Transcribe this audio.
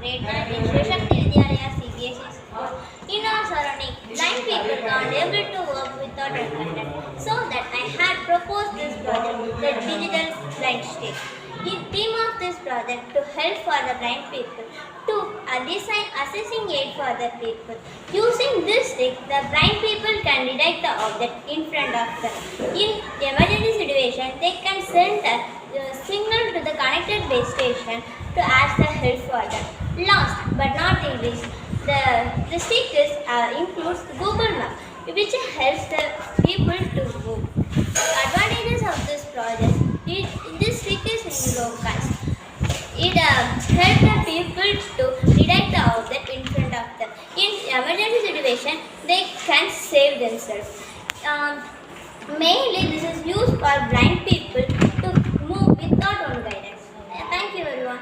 grade 9 in Shri Shakti Vidyalaya CBSE school. In our surrounding, blind people can't able to work without internet. So that I had proposed this project, the digital blind stick. The theme of this project to help for the blind people to design assessing aid for the people. Using this stick, the blind people can detect the object in front of them. In emergency situation, they can send a signal to the connected base station to ask the help for them. Last but not the least, the stick includes Google Map, which helps the people to move. The advantages of this project, this stick is in low cost. It helps the people to detect the object in front of them. In emergency situation, they can save themselves. Mainly, this is used for blind people to move without own guidance. Thank you, everyone.